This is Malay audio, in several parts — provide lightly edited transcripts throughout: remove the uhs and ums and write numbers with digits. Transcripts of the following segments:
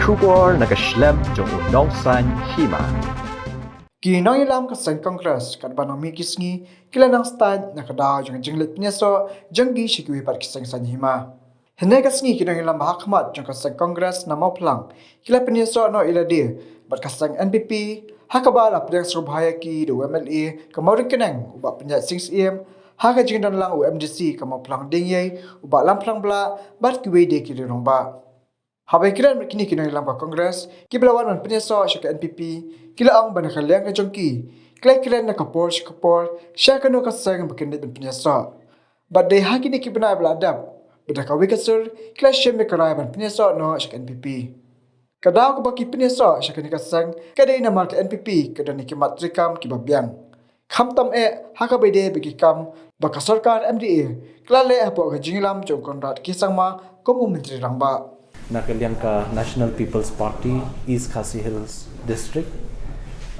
Shubor nakaslem jong unongsan hima. Kinong ilam ka sen Congress kat banang mi kisngi kila nang stand nakadaw jong jinglit pneso janggi shikwi par kiseng san hima. Henay kasngi kinong ilam bahakmat jong ka sen Congress na mau plang kila pneso no iladi bat kaseng NPP hakabala pdeng surabaya ki do MLA kamaurin keneng uba penyat 6 haka jingdan lang UMDC kamau plang dingyay uba lamplang bla bat kiwe de ki rongba. Habai kiran kini kinong ilam ka Congress kiblawan man penyeso siya ka NPP kila ang banakalyang ka jongki kila kiran nakapor siya kanu kasang bakindit man penyeso but day haki ni kibna beladap bedakawi kasur kila siya may karay man penyeso no siya ka NPP kadaw ko baki penyeso siya kani kasang kaday na marka NPP kada ni kimatrikam kibabyang kamtam haka bayde bagi kam baka sarkar MDA kila le apo ka jingilam jong konrad kisang ma komu menteri rangba nakaliang ka National People's Party East Khasi Hills District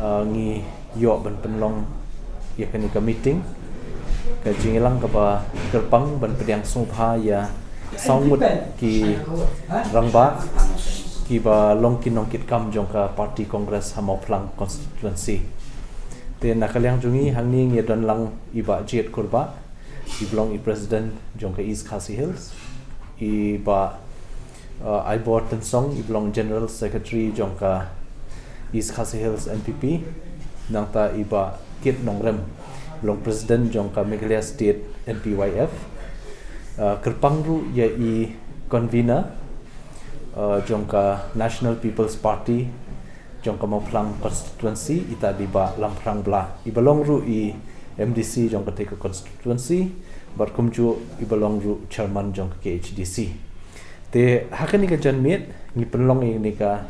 ngi yo ban penlong ya kani ka meeting ka jingilang ka ba kerpang ban pediang subha ya saumut ki rangba ki ba long kinong kit kam jong ka party congress hamau plang constituency te nakaliang jungi hangni ngi don lang iba jet kurba iblong i president jong ka East Khasi Hills iba I bought Song iblong General Secretary jongka East Khasi Hills NPP nangta iba kit nongrem iblong President jongka Meghalaya State NPYF kerpangru ya i convener jongka National People's Party jongka Moplang constituency ita diba lamprang bla ibalong ru i MDC jongka Teka constituency berkumju ibalong ru chairman jongka KHDC te hakani ka janmit ngi penlong ini ka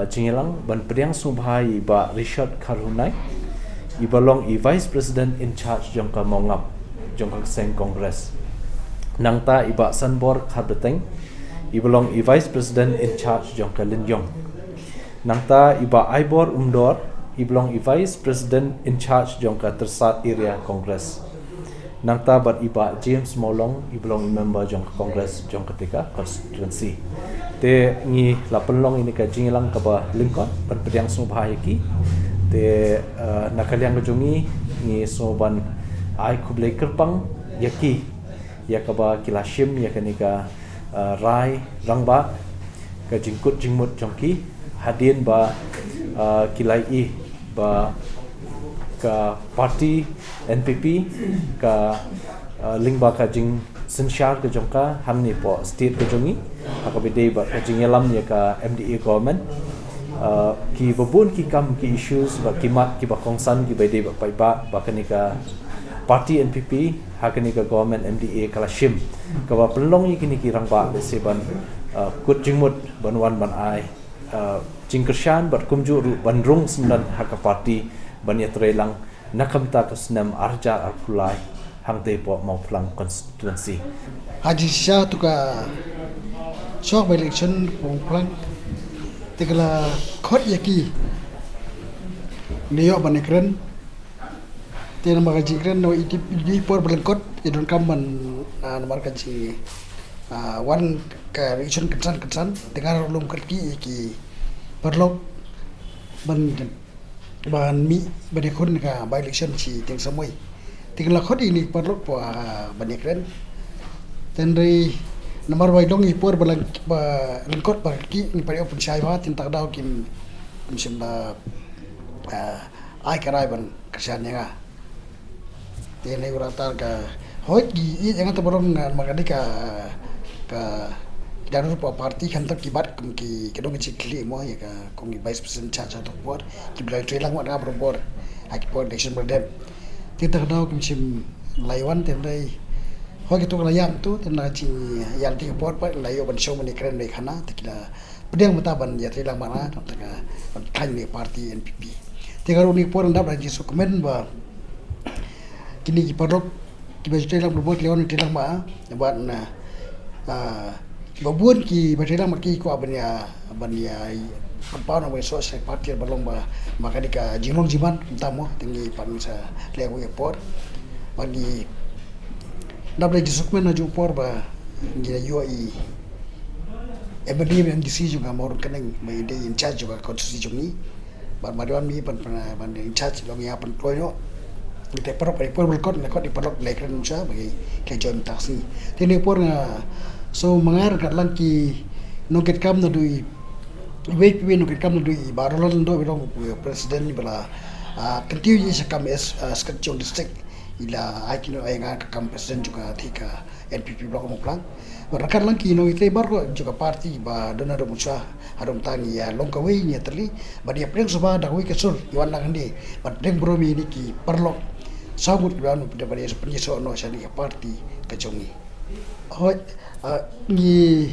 jingilang ban pediang subhai ba Richard Karunai ibalong i vice president in charge jongka mongap jongka seng congress nangta iba sanbor khadeteng ibalong i vice president in charge jongka Linjong nangta iba Aibor Umdor ibalong i vice president in charge jongka Tersat area congress nangta bat iba James Molong iblong member jong Congress jong ketika constituency te ngi lapenlong ini ka jingilang ka ba Lincoln ban pediang subhai ki te nakaliang jungi ngi soban ai kublai kerpang yaki ya ka ba kilashim ya kanika rai rangba ka jingkut jingmut jongki hadin ba kilai i ba ka parti NPP ka lingba ka jing sensyar ke jongka hamni po state ke jongi akabide ba ka jing yalam ya ka MDA government ki babun ki kam ki issues ba kimat ki ba kongsan ki bide ba paiba ba kanika parti NPP hakani ka government MDA kala shim ka ba pelong yi kini ki rangba seban kut jingmut banwan ban ai jingkershan bat kumju bandrung semdan haka parti ban ya trelang nakamta kasnam arja arkulai hangte po mau plang constituency haji sya tu ka sok election plang tegala khot yaki liyo banekren tena magaji kren no idi por belengkot idon kamban nomor kaji wan ka election ketsan dengar ulum kerki ki perlok ban mi bani kun ka by election chi teng samoi tingla khot ini perlu po bani kren tenri nomor wai dong ipor balang lengkot barki ni pari open shai wa tin tak dau kim simba ai karai ban kerjanya ga tene urata ka hoi gi jangan teborong magadi ka jangan lupa parti kan tak kibat ki kedong cikli mo ya ka kong vice president charge atau board ki belai trelang wat ngabro board aki board election berdem kita kenal kimsim laiwan tendai ho gitu layam tu tenda ci yang ti board pa layo ban show mani keren dei khana tikila pedang mataban ya trelang mana tengah kan ni parti NPP tiga uni por ndap raji dokumen ba kini ki padok ki ba trelang board leon trelang ma buat na babun ki batela maki ko abania pau na weso se parti balong ba maka dika jinglong jiban tamo tinggi pansa lewo airport bagi double disukmen na jupor ba ngira UI MD MDC juga mau keneng mai de in charge juga konstitusi jumni ban maduan mi ban in charge long ya ban ployo kita perlu berkot nak di perlu lekran usaha bagi kejoin taksi tini por nga so mangar kat langki noket kam na dui wait noket kam na dui barolon do bilong presiden ni bala continue sakam sketchong district ila aikino ay nga kam presiden juga tika NPP blok mo plan barakan langki no ite barko juga parti ba dona do musa harum tani ya longkawai ni terli ba dia preng soba da wi kesur iwan lang ndi ba preng bromi ni ki perlok sabut beranu pada pada penyesuaian no syari parti kejongi. Ni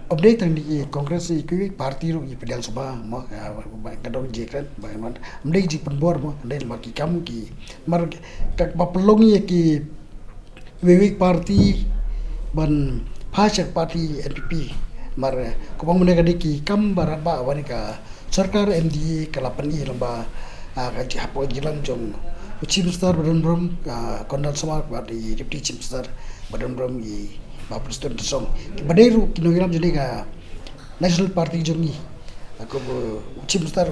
update yang di kongres ini parti ru pedal sebab mak kadang jekran bagaimana mending ji penbor mo ndai maki kamu ki mar kak bapelongi ki wewik parti ban phasek parti NPP mar kubang menega ki kam barat ba wanika sarkar MD kalapani lamba kaji hapo jilang jom chief minister badan brom kondal sama di deputy chief minister badan brom di bapak presiden song baderu kinogram jadi ka national party jom ni aku chief minister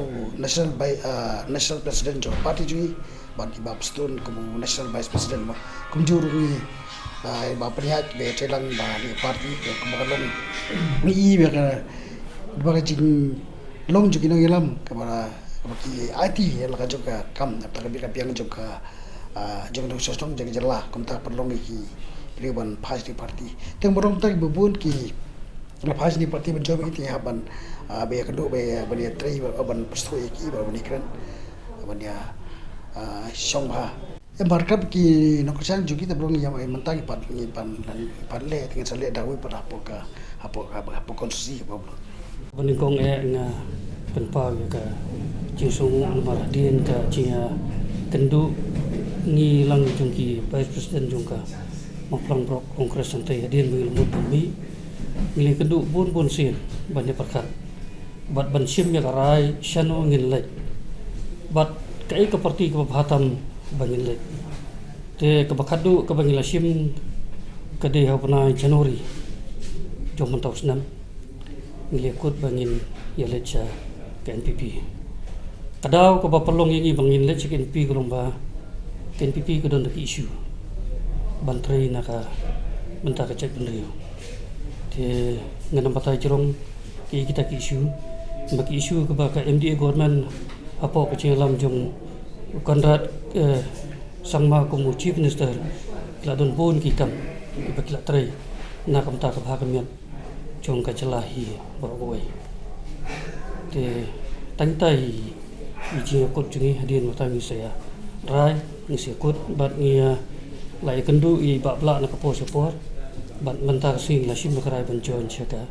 national president jom party jui bagi bapak presiden kamu national vice president ma kumjuru ni bapak niat be celang di party kemudian ni be ka jing long juga kinogram kepada bagi IT yang laga juga kam atau lebih yang juga jom sosong jadi jelah kumta perlu ki ribuan parti teng borong tak bubun ki lepas ni parti mencoba itu haban be kedua be dia tri ban perstui ki ba menikran ban dia songha embarkap ki nokusan juga kita belum yang mentang pan le dengan sale dawi pada apa konstitusi apa Peningkong nga penpag ka jingsung maradin ka jia kendu ngi lang jungki vice president jungka maplang brok kongres santai adin mil mut bumi ngili kendu bun sin banyak perkat bat ban sim ya karai shano ngin lek bat kai ka parti ka bahatam bangin lek te ka bakadu ka bangila sim ka de hapna Januari jom mentau senam ngilekut bangin ya lecha ke NPP kadau ko bapalong ini bangin lecha ke NPP golomba ke NPP ko don isu bantrai naka benta ka cek benrio te ngana batai jerong ki kita ki isu baki isu ko ba ka MDA government apo ko chelam jong konrad sangma ko mu chief minister la don bon ki kam baki la trai na kam ta ka bhagamian jong ka jelahi borowai te tantai iji kot jungi hadin matangi saya rai ni sekut bat ni lai kendu i babla na kapo support bat mentar sing la sim karai ban jon chaka